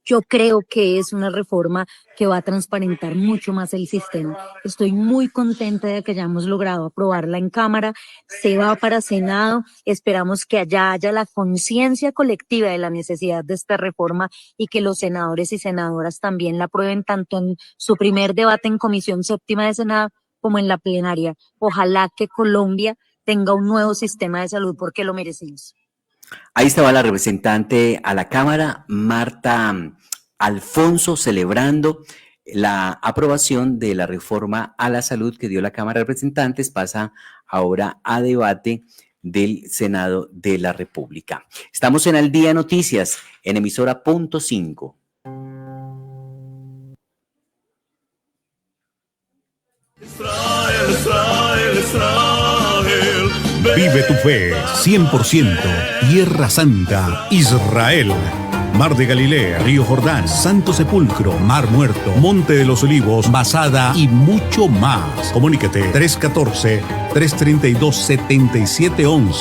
Yo creo que es una reforma que va a transparentar mucho más el sistema. Estoy muy contenta de que hayamos logrado aprobarla en Cámara. Se va para Senado. Esperamos que allá haya la conciencia colectiva de la necesidad de esta reforma y que los senadores y senadoras también la aprueben, tanto en su primer debate en Comisión Séptima de Senado como en la plenaria. Ojalá que Colombia tenga un nuevo sistema de salud, porque lo merecemos. Ahí estaba la representante a la Cámara, Marta Alfonso, celebrando la aprobación de la reforma a la salud que dio la Cámara de Representantes. Pasa ahora a debate del Senado de la República. Estamos en Al Día Noticias, en emisora Punto 5. Vive tu fe, 100%, Tierra Santa, Israel. Mar de Galilea, Río Jordán, Santo Sepulcro, Mar Muerto, Monte de los Olivos, Masada y mucho más. Comunícate 314-332-7711.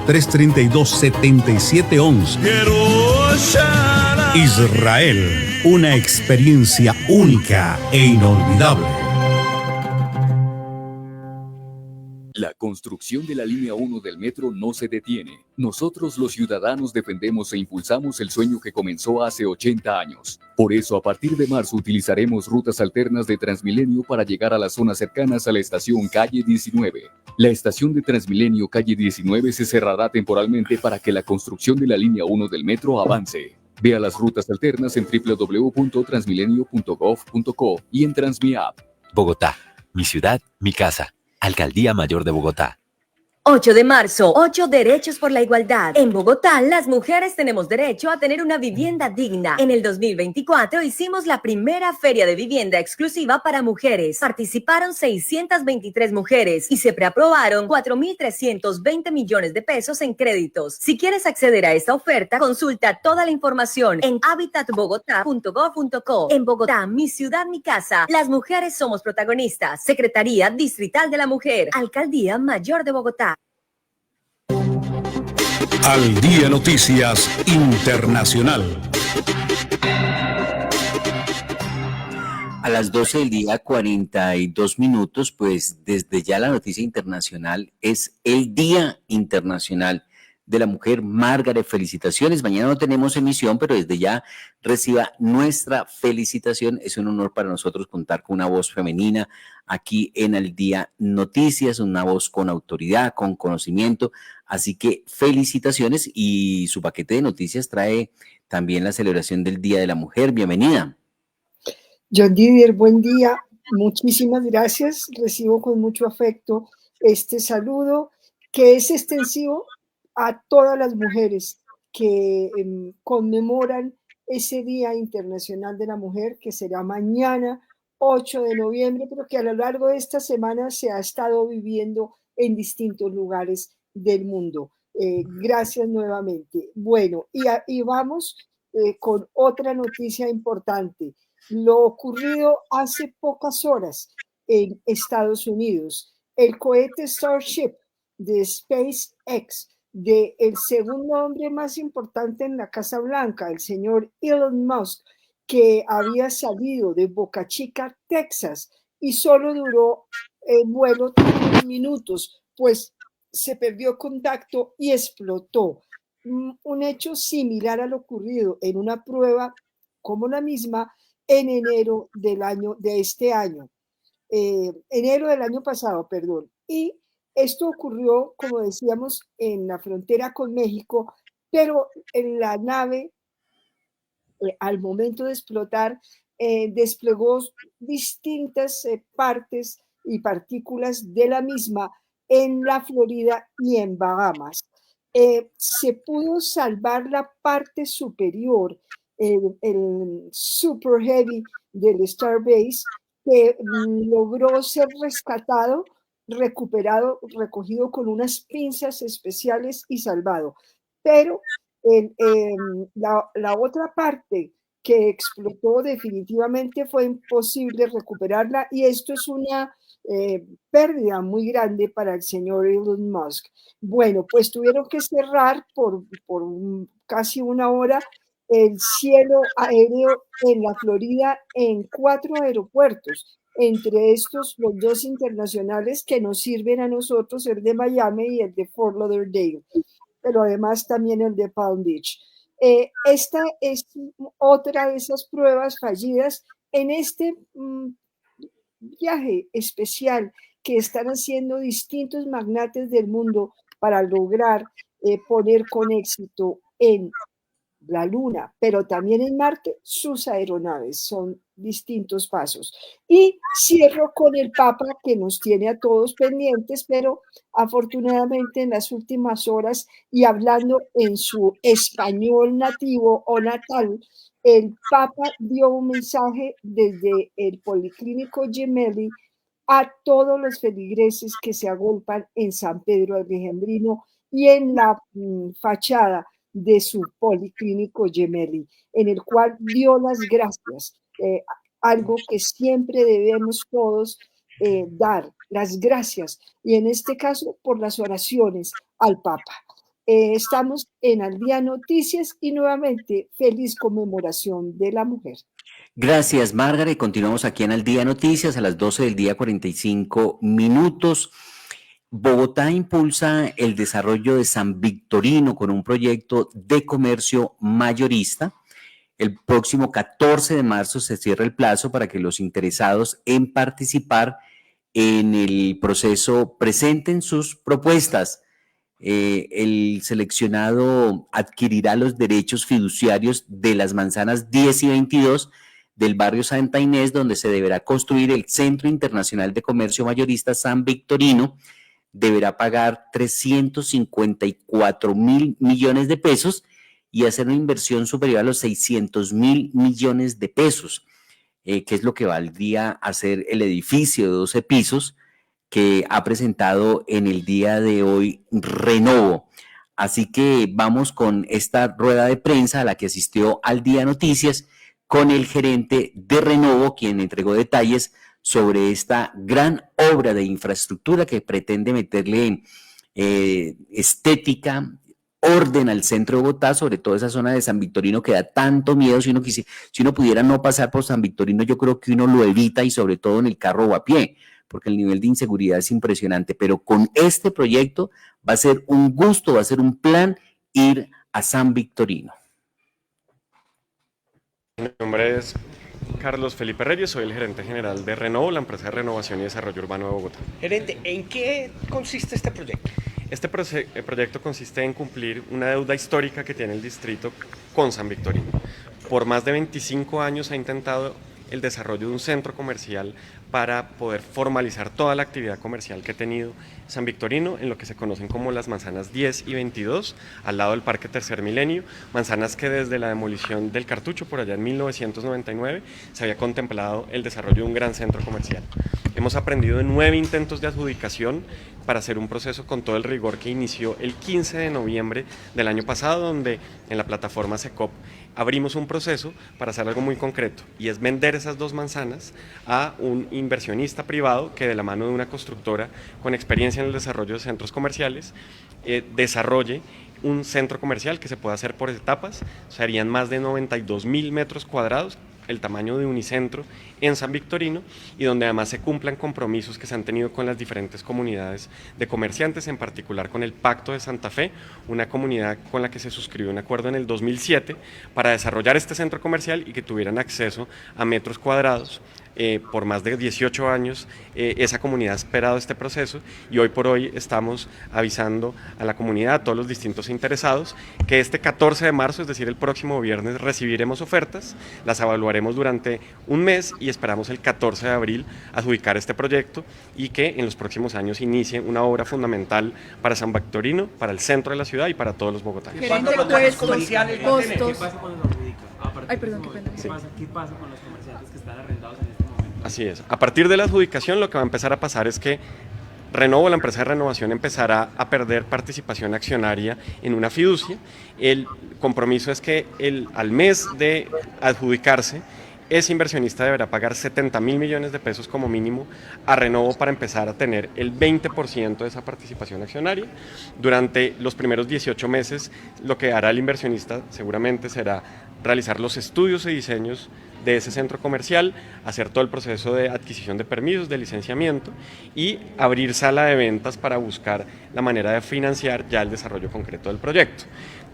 314-332-7711. Israel, una experiencia única e inolvidable. La construcción de la línea 1 del metro no se detiene. Nosotros los ciudadanos defendemos e impulsamos el sueño que comenzó hace 80 años. Por eso, a partir de marzo utilizaremos rutas alternas de Transmilenio para llegar a las zonas cercanas a la estación Calle 19. La estación de Transmilenio Calle 19 se cerrará temporalmente para que la construcción de la línea 1 del metro avance. Vea las rutas alternas en www.transmilenio.gov.co y en Transmiapp. Bogotá, mi ciudad, mi casa. Alcaldía Mayor de Bogotá. 8 de marzo, 8 derechos por la igualdad. En Bogotá, las mujeres tenemos derecho a tener una vivienda digna. En el 2024 hicimos la primera feria de vivienda exclusiva para mujeres. Participaron 623 mujeres y se preaprobaron 4.320 millones de pesos en créditos. Si quieres acceder a esta oferta, consulta toda la información en habitatbogotá.gov.co. En Bogotá, mi ciudad, mi casa. Las mujeres somos protagonistas. Secretaría Distrital de la Mujer. Alcaldía Mayor de Bogotá. Al Día Noticias Internacional. A las 12 del día, 42 minutos, pues desde ya la noticia internacional es el Día Internacional de la Mujer. Margaret, felicitaciones. Mañana no tenemos emisión, pero desde ya reciba nuestra felicitación. Es un honor para nosotros contar con una voz femenina aquí en Al Día Noticias, una voz con autoridad, con conocimiento. Así que felicitaciones, y su paquete de noticias trae también la celebración del Día de la Mujer. Bienvenida. John Didier, buen día. Muchísimas gracias. Recibo con mucho afecto este saludo que es extensivo a todas las mujeres que conmemoran ese Día Internacional de la Mujer, que será mañana 8 de noviembre, pero que a lo largo de esta semana se ha estado viviendo en distintos lugares del mundo. Gracias nuevamente. Bueno, y vamos con otra noticia importante. Lo ocurrido hace pocas horas en Estados Unidos. El cohete Starship de SpaceX, del segundo hombre más importante en la Casa Blanca, el señor Elon Musk, que había salido de Boca Chica, Texas, y solo duró el vuelo 3 minutos, pues se perdió contacto y explotó. Un hecho similar a lo ocurrido en una prueba como la misma en enero de este año, enero del año pasado, perdón. Y esto ocurrió, como decíamos, en la frontera con México, pero en la nave, al momento de explotar, desplegó distintas partes y partículas de la misma en la Florida y en Bahamas. Se pudo salvar la parte superior, el Super Heavy del Starbase, que logró ser rescatado, recuperado, recogido con unas pinzas especiales y salvado. Pero la otra parte que explotó definitivamente fue imposible recuperarla, y esto es una pérdida muy grande para el señor Elon Musk. Bueno, pues tuvieron que cerrar por casi una hora el cielo aéreo en la Florida en 4 aeropuertos, entre estos los 2 internacionales que nos sirven a nosotros, el de Miami y el de Fort Lauderdale, pero además también el de Palm Beach. Esta es otra de esas pruebas fallidas en este viaje especial que están haciendo distintos magnates del mundo para lograr poner con éxito en la Luna, pero también en Marte, sus aeronaves. Son distintos pasos. Y cierro con el Papa, que nos tiene a todos pendientes, pero afortunadamente en las últimas horas, y hablando en su español nativo o natal, el Papa dio un mensaje desde el Policlínico Gemelli a todos los feligreses que se agolpan en San Pedro Alejandrino y en la fachada de su Policlínico Gemelli, en el cual dio las gracias, algo que siempre debemos todos dar, las gracias, y en este caso por las oraciones al Papa. Estamos en Al Día Noticias y nuevamente feliz conmemoración de la mujer. Gracias, Margaret. Continuamos aquí en Al Día Noticias a las 12 del día, 45 minutos. Bogotá impulsa el desarrollo de San Victorino con un proyecto de comercio mayorista. El próximo 14 de marzo se cierra el plazo para que los interesados en participar en el proceso presenten sus propuestas. El seleccionado adquirirá los derechos fiduciarios de las manzanas 10 y 22 del barrio Santa Inés, donde se deberá construir el Centro Internacional de Comercio Mayorista San Victorino. Deberá pagar 354.000 millones de pesos y hacer una inversión superior a los 600.000 millones de pesos, que es lo que valdría hacer el edificio de 12 pisos que ha presentado en el día de hoy Renovo. Así que vamos con esta rueda de prensa a la que asistió Al Día Noticias con el gerente de Renovo, quien entregó detalles sobre esta gran obra de infraestructura que pretende meterle estética, orden al centro de Bogotá, sobre todo esa zona de San Victorino que da tanto miedo. Si uno pudiera no pasar por San Victorino, yo creo que uno lo evita, y sobre todo en el carro o a pie, porque el nivel de inseguridad es impresionante, pero con este proyecto va a ser un gusto, va a ser un plan ir a San Victorino. Mi nombre es Carlos Felipe Reyes, soy el gerente general de Renovo, la empresa de renovación y desarrollo urbano de Bogotá. Gerente, ¿en qué consiste este proyecto? Este proyecto consiste en cumplir una deuda histórica que tiene el distrito con San Victorino. Por más de 25 años ha intentado el desarrollo de un centro comercial para poder formalizar toda la actividad comercial que ha tenido San Victorino en lo que se conocen como las manzanas 10 y 22, al lado del Parque Tercer Milenio, manzanas que desde la demolición del Cartucho por allá en 1999 se había contemplado el desarrollo de un gran centro comercial. Hemos aprendido de 9 intentos de adjudicación para hacer un proceso con todo el rigor que inició el 15 de noviembre del año pasado, donde en la plataforma SECOP abrimos un proceso para hacer algo muy concreto, y es vender esas 2 manzanas a un inversionista privado que de la mano de una constructora con experiencia en el desarrollo de centros comerciales desarrolle un centro comercial que se pueda hacer por etapas. Serían más de 92.000 metros cuadrados, el tamaño de Unicentro en San Victorino, y donde además se cumplan compromisos que se han tenido con las diferentes comunidades de comerciantes, en particular con el Pacto de Santa Fe, una comunidad con la que se suscribió un acuerdo en el 2007 para desarrollar este centro comercial y que tuvieran acceso a metros cuadrados. Por más de 18 años esa comunidad ha esperado este proceso, y hoy por hoy estamos avisando a la comunidad, a todos los distintos interesados, que este 14 de marzo, es decir, el próximo viernes, recibiremos ofertas, las evaluaremos durante un mes y esperamos el 14 de abril adjudicar este proyecto, y que en los próximos años inicie una obra fundamental para San Victorino, para el centro de la ciudad y para todos los bogotanos. ¿Cuántos locales comerciales va a tener? ¿Qué pasa cuando lo adjudican? Ay, perdón, qué pena. ¿Qué pasa con los comerciantes que están arrendados en este momento? Así es. A partir de la adjudicación lo que va a empezar a pasar es que Renovo, la empresa de renovación, empezará a perder participación accionaria en una fiducia. El compromiso es que al mes de adjudicarse, ese inversionista deberá pagar 70.000 millones de pesos como mínimo a Renovo para empezar a tener el 20% de esa participación accionaria. Durante los primeros 18 meses, lo que hará el inversionista seguramente será realizar los estudios y diseños de ese centro comercial, hacer todo el proceso de adquisición de permisos, de licenciamiento, y abrir sala de ventas para buscar la manera de financiar ya el desarrollo concreto del proyecto.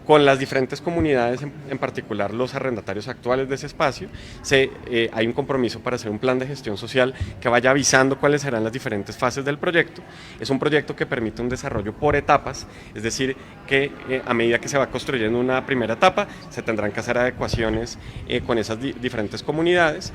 Con las diferentes comunidades, en particular los arrendatarios actuales de ese espacio, hay un compromiso para hacer un plan de gestión social que vaya avisando cuáles serán las diferentes fases del proyecto. Es un proyecto que permite un desarrollo por etapas, es decir, que a medida que se va construyendo una primera etapa, se tendrán que hacer adecuaciones con esas diferentes comunidades.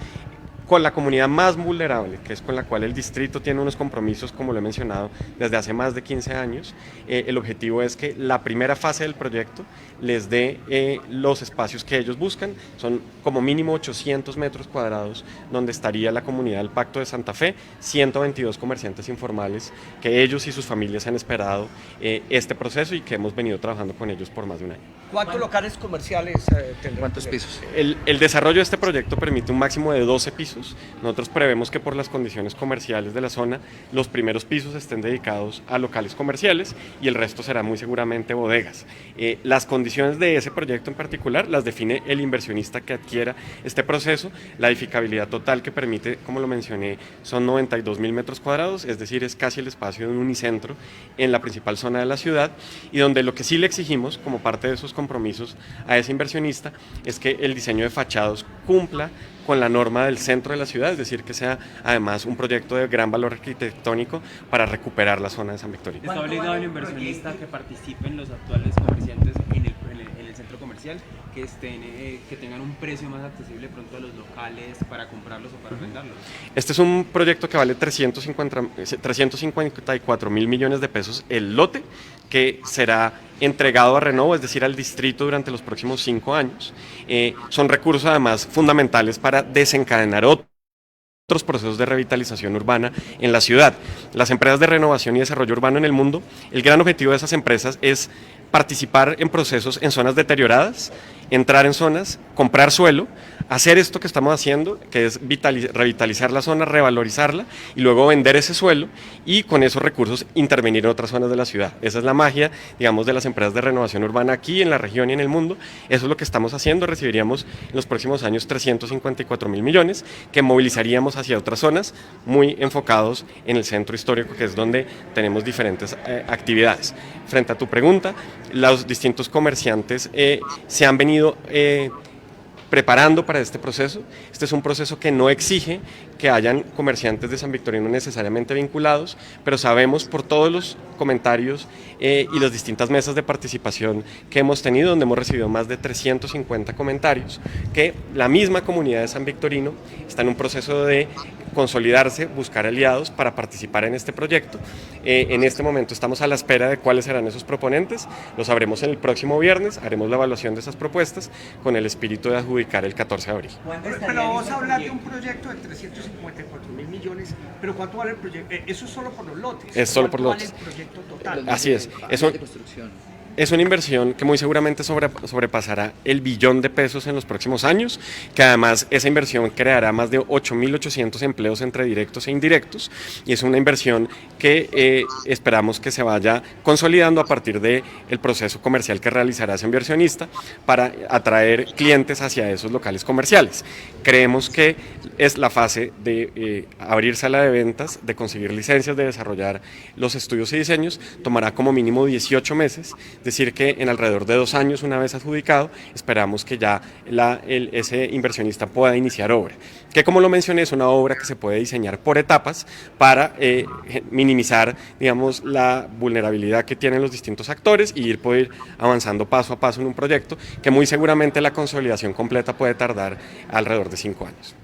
Con la comunidad más vulnerable, que es con la cual el distrito tiene unos compromisos, como lo he mencionado, desde hace más de 15 años, el objetivo es que la primera fase del proyecto les dé los espacios que ellos buscan. Son como mínimo 800 metros cuadrados donde estaría la comunidad del Pacto de Santa Fe, 122 comerciantes informales que ellos y sus familias han esperado este proceso y que hemos venido trabajando con ellos por más de un año. ¿Cuántos locales comerciales tendrán? ¿Cuántos pisos? El desarrollo de este proyecto permite un máximo de 12 pisos. Nosotros prevemos que por las condiciones comerciales de la zona, los primeros pisos estén dedicados a locales comerciales y el resto será muy seguramente bodegas. Las condiciones de ese proyecto en particular las define el inversionista que adquiera este proceso. La edificabilidad total que permite, como lo mencioné, son 92.000 metros cuadrados, es decir, es casi el espacio de un unicentro en la principal zona de la ciudad, y donde lo que sí le exigimos como parte de esos compromisos a ese inversionista es que el diseño de fachados cumpla con la norma del centro de la ciudad, es decir, que sea además un proyecto de gran valor arquitectónico para recuperar la zona de San Victorino. ¿Está obligado el inversionista que participen los actuales comerciantes en el centro comercial, que tengan un precio más accesible pronto a los locales para comprarlos o para arrendarlos? Este es un proyecto que vale 354.000 millones de pesos el lote, que será entregado a Renovo, es decir, al distrito durante los próximos 5 años. Son recursos además fundamentales para desencadenar otros procesos de revitalización urbana en la ciudad. Las empresas de renovación y desarrollo urbano en el mundo, el gran objetivo de esas empresas es participar en procesos en zonas deterioradas, entrar en zonas, comprar suelo, hacer esto que estamos haciendo, que es revitalizar la zona, revalorizarla y luego vender ese suelo y con esos recursos intervenir en otras zonas de la ciudad. Esa es la magia, digamos, de las empresas de renovación urbana aquí en la región y en el mundo. Eso es lo que estamos haciendo. Recibiríamos en los próximos años 354.000 millones que movilizaríamos hacia otras zonas muy enfocados en el centro histórico, que es donde tenemos diferentes actividades. Frente a tu pregunta, los distintos comerciantes se han venido preparando para este proceso. Este es un proceso que no exige que hayan comerciantes de San Victorino necesariamente vinculados, pero sabemos por todos los comentarios y las distintas mesas de participación que hemos tenido, donde hemos recibido más de 350 comentarios, que la misma comunidad de San Victorino está en un proceso de consolidarse, buscar aliados para participar en este proyecto. En este momento estamos a la espera de cuáles serán esos proponentes, lo sabremos el próximo viernes, haremos la evaluación de esas propuestas con el espíritu de adjudicar el 14 de abril. Pero vamos a hablar de un proyecto de 354.000 millones, pero ¿cuánto vale el proyecto? Eso es solo por los lotes. Es solo por lotes. ¿Cuánto vale el proyecto total? Así es. Es una inversión que muy seguramente sobrepasará el billón de pesos en los próximos años, que además esa inversión creará más de 8.800 empleos entre directos e indirectos, y es una inversión que esperamos que se vaya consolidando a partir del proceso comercial que realizará ese inversionista para atraer clientes hacia esos locales comerciales. Creemos que es la fase de abrir sala de ventas, de conseguir licencias, de desarrollar los estudios y diseños, tomará como mínimo 18 meses, decir que en alrededor de 2 años, una vez adjudicado, esperamos que ya ese inversionista pueda iniciar obra. Que, como lo mencioné, es una obra que se puede diseñar por etapas para minimizar, digamos, la vulnerabilidad que tienen los distintos actores y poder ir avanzando paso a paso en un proyecto que muy seguramente la consolidación completa puede tardar alrededor de 5 años.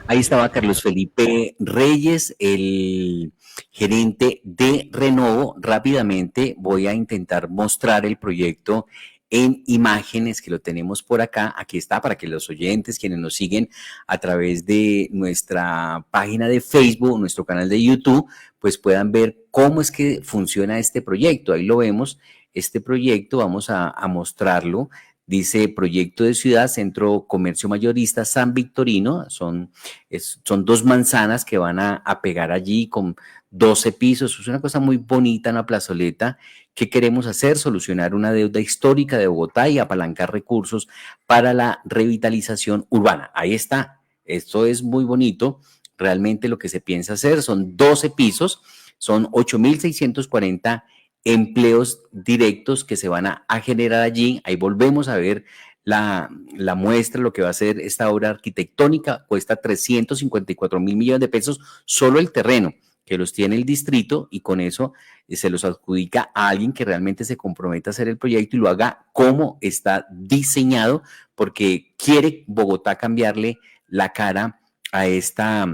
Ahí estaba Carlos Felipe Reyes, el gerente de Renovo. Rápidamente voy a intentar mostrar el proyecto en imágenes, que lo tenemos por acá. Aquí está, para que los oyentes, quienes nos siguen a través de nuestra página de Facebook, nuestro canal de YouTube, pues puedan ver cómo es que funciona este proyecto. Ahí lo vemos, este proyecto, vamos a mostrarlo. Dice Proyecto de Ciudad, Centro Comercio Mayorista San Victorino. Son 2 manzanas que van a pegar allí con 12 pisos. Es una cosa muy bonita, una plazoleta. ¿Qué queremos hacer? Solucionar una deuda histórica de Bogotá y apalancar recursos para la revitalización urbana. Ahí está. Esto es muy bonito. Realmente lo que se piensa hacer son 12 pisos, son 8.640 empleos directos que se van a generar allí. Ahí volvemos a ver la muestra, lo que va a ser esta obra arquitectónica. Cuesta 354.000 millones de pesos solo el terreno, que los tiene el distrito, y con eso se los adjudica a alguien que realmente se comprometa a hacer el proyecto y lo haga como está diseñado, porque quiere Bogotá cambiarle la cara a esta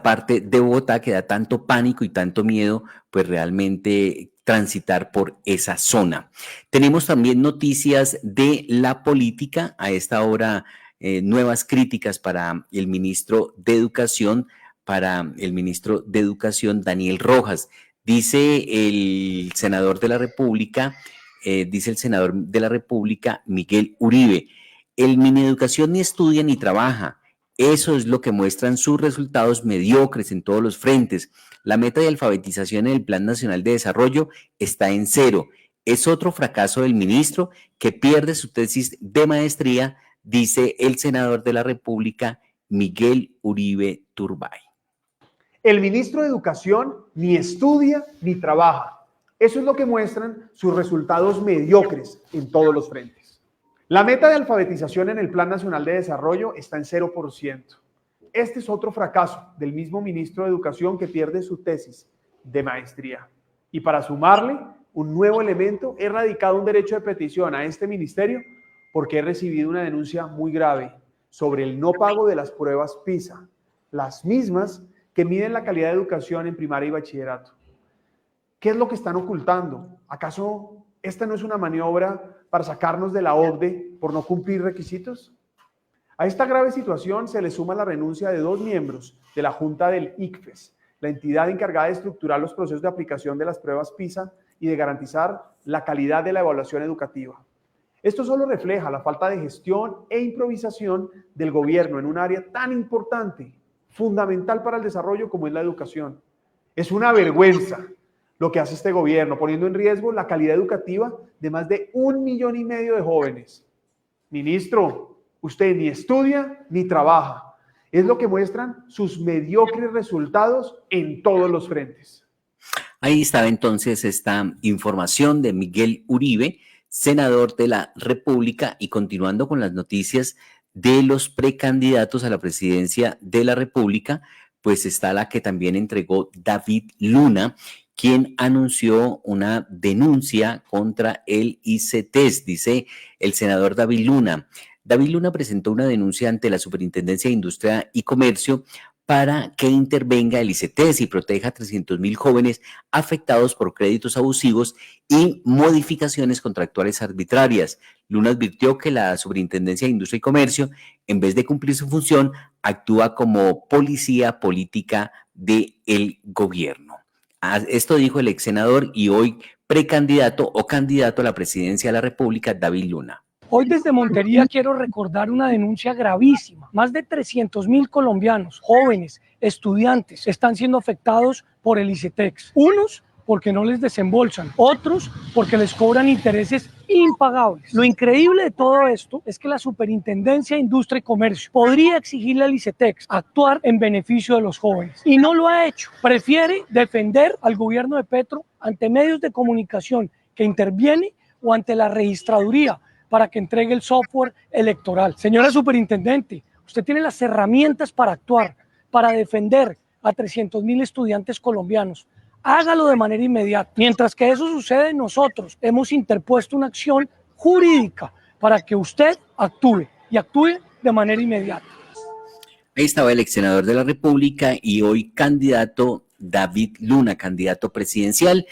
parte de Bogotá que da tanto pánico y tanto miedo, pues realmente transitar por esa zona. Tenemos también noticias de la política. A esta hora, nuevas críticas para el ministro de Educación, Daniel Rojas. Dice el senador de la República, Miguel Uribe: el Mineducación ni estudia ni trabaja. Eso es lo que muestran sus resultados mediocres en todos los frentes. La meta de alfabetización en el Plan Nacional de Desarrollo está en 0. Es otro fracaso del ministro que pierde su tesis de maestría, dice el senador de la República, Miguel Uribe Turbay. El ministro de Educación ni estudia ni trabaja. Eso es lo que muestran sus resultados mediocres en todos los frentes. La meta de alfabetización en el Plan Nacional de Desarrollo está en 0%. Este es otro fracaso del mismo ministro de Educación que pierde su tesis de maestría. Y para sumarle un nuevo elemento, he radicado un derecho de petición a este ministerio porque he recibido una denuncia muy grave sobre el no pago de las pruebas PISA, las mismas que miden la calidad de educación en primaria y bachillerato. ¿Qué es lo que están ocultando? ¿Acaso esta no es una maniobra para sacarnos de la OCDE por no cumplir requisitos? A esta grave situación se le suma la renuncia de 2 miembros de la Junta del ICFES, la entidad encargada de estructurar los procesos de aplicación de las pruebas PISA y de garantizar la calidad de la evaluación educativa. Esto solo refleja la falta de gestión e improvisación del gobierno en un área tan importante, fundamental para el desarrollo como es la educación. Es una vergüenza lo que hace este gobierno, poniendo en riesgo la calidad educativa de más de 1,5 millones de jóvenes. Ministro, usted ni estudia ni trabaja. Es lo que muestran sus mediocres resultados en todos los frentes. Ahí estaba entonces esta información de Miguel Uribe, senador de la República, y continuando con las noticias de los precandidatos a la presidencia de la República, pues está la que también entregó David Luna, quien anunció una denuncia contra el ICETEX, dice el senador David Luna. David Luna presentó una denuncia ante la Superintendencia de Industria y Comercio para que intervenga el ICETEX y proteja a 300.000 jóvenes afectados por créditos abusivos y modificaciones contractuales arbitrarias. Luna advirtió que la Superintendencia de Industria y Comercio, en vez de cumplir su función, actúa como policía política del gobierno. Esto dijo el ex senador y hoy precandidato o candidato a la presidencia de la República, David Luna. Hoy desde Montería quiero recordar una denuncia gravísima. Más de 300.000 colombianos, jóvenes, estudiantes, están siendo afectados por el ICETEX. Unos porque no les desembolsan, otros porque les cobran intereses impagables. Lo increíble de todo esto es que la Superintendencia de Industria y Comercio podría exigirle al ICETEX actuar en beneficio de los jóvenes y no lo ha hecho. Prefiere defender al gobierno de Petro ante medios de comunicación que interviene o ante la registraduría para que entregue el software electoral. Señora Superintendente, usted tiene las herramientas para actuar, para defender a 300.000 estudiantes colombianos. Hágalo de manera inmediata. Mientras que eso sucede, nosotros hemos interpuesto una acción jurídica para que usted actúe y actúe de manera inmediata. Ahí estaba el ex senador de la República y hoy candidato David Luna, candidato presidencial.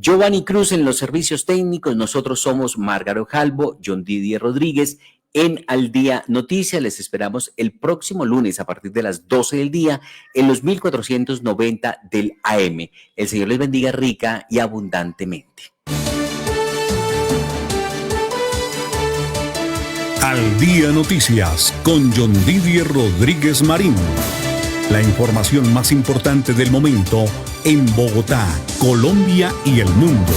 Giovanni Cruz en los servicios técnicos. Nosotros somos Márgaro Jalbo, John Didier Rodríguez. En Al Día Noticias les esperamos el próximo lunes a partir de las 12 del día en los 1490 del AM. El Señor les bendiga rica y abundantemente. Al Día Noticias con John Didier Rodríguez Marín. La información más importante del momento en Bogotá, Colombia y el mundo.